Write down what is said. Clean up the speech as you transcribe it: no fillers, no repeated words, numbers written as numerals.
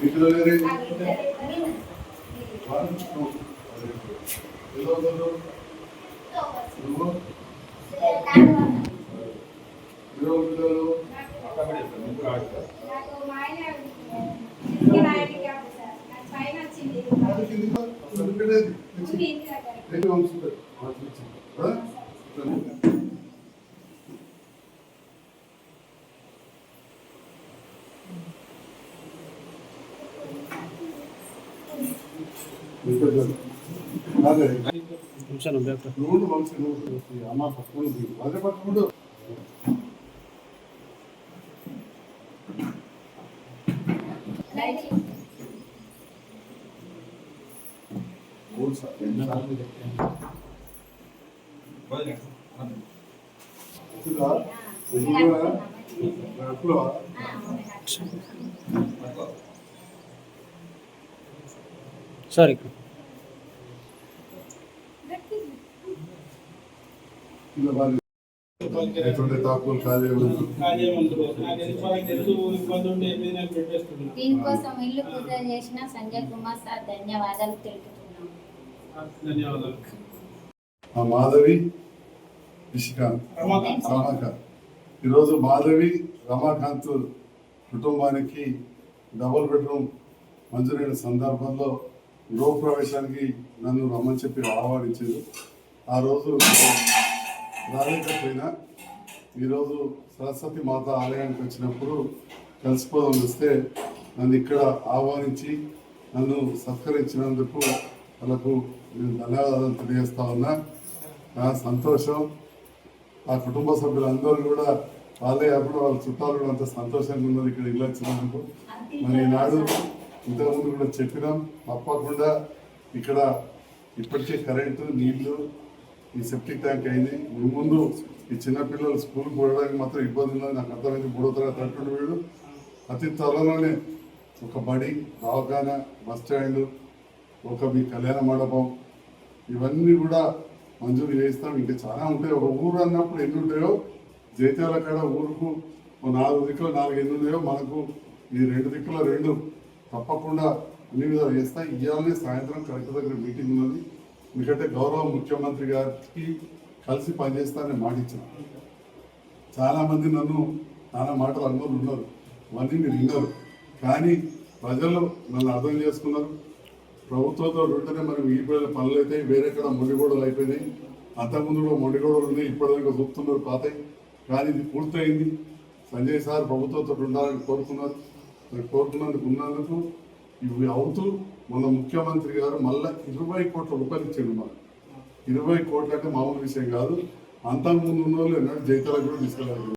వీటిలో వేరే నువ్వు అమ్మ పట్టుకుంటు అదే పట్టుకుంటు సారీ దీనికోసం ఇల్లు పూజ చేసిన సంజయ్ కుమార్ సార్ ధన్యవాదాలు తెలుపుతున్నాం. మాధవి రమాకాంత్ ఈరోజు మాధవి రమాకాంత్ కుటుంబానికి డబుల్ బెడ్రూమ్ మంజూరైన సందర్భంలో గృహప్రవేశానికి నన్ను రమ్మని చెప్పి ఆహ్వానించారు. ఆ రోజు రాలేకపోయినా ఈరోజు సరస్వతి మాత ఆలయానికి వచ్చినప్పుడు కలిసిపోదాం వస్తే నన్ను ఇక్కడ ఆహ్వానించి నన్ను సత్కరించినందుకు వాళ్ళకు నేను ధన్యవాదాలు తెలియజేస్తా ఉన్నా. నా సంతోషం ఆ కుటుంబ సభ్యులందరూ కూడా వాళ్ళే అప్పుడు వాళ్ళ చుట్టాలు కూడా అంత సంతోషంగా ఉన్నది ఇక్కడ ఇల్లు వచ్చినందుకు. మరి ఈనాడు ఇంతకుముందు కూడా చెప్పినాం, తప్పకుండా ఇక్కడ ఇప్పటికే కరెంటు నీళ్లు ఈ సెప్టిక్ ట్యాంక్ అయింది. ముందు ఈ చిన్నపిల్లలు స్కూల్కి పోవడానికి మాత్రం ఇబ్బంది ఉన్నది. నాకు అర్థమైంది 3వ తరగతి అంటుండే వీడు. అతి త్వరలోనే ఒక బడి, దవాఖానా, బస్ స్టాండ్, ఒక మీ కళ్యాణ మండపం ఇవన్నీ కూడా మంజూరు చేస్తాం. ఇంకా చాలా ఉంటాయి. ఒక ఊరు అన్నప్పుడు ఎన్ని ఉంటాయో జైత్యాల కాడ ఊరుకు 4 దిక్కులు 4 ఎన్ని ఉన్నాయో మనకు ఈ 2 దిక్కుల 2 తప్పకుండా అన్ని విధాలు చేస్తాయి. ఇవాళనే సాయంత్రం కలెక్టర్ దగ్గర మీటింగ్ ఉన్నది. ఎందుకంటే గౌరవ ముఖ్యమంత్రి గారికి కలిసి పనిచేస్తానని మాట ఇచ్చాను. చాలామంది నన్ను చాలా మాటలు అన్నోళ్ళు ఉన్నారు, అవన్నీ మీరు విన్నారు. కానీ ప్రజలు నన్ను అర్థం చేసుకున్నారు. ప్రభుత్వంతో ఉంటేనే మనం ఈ పనులు అయితే వేరే కాడ మొండిగోడలు అయిపోయినాయి. అంతకుముందు కూడా మొండిగోడలు ఉన్నాయి, ఇప్పటిదాకా చూపుతున్నారు పాతాయి. కానీ ఇది పూర్తయింది. సంజయ్ సార్ ప్రభుత్వంతో ఉండాలని కోరుకున్నారు. కోరుకున్నందుకు ఉన్నందుకు ఇవి అవుతూ మన ముఖ్యమంత్రి గారు మళ్ళీ 20 కోట్ల రూపాయలు ఇచ్చాడు. మనకు 20 కోట్లు అంటే మామూలు విషయం కాదు. అంతకుముందు ఉన్న వాళ్ళు ఎన్నడూ జైతాలకు కూడా తీసుకెళ్ళారు.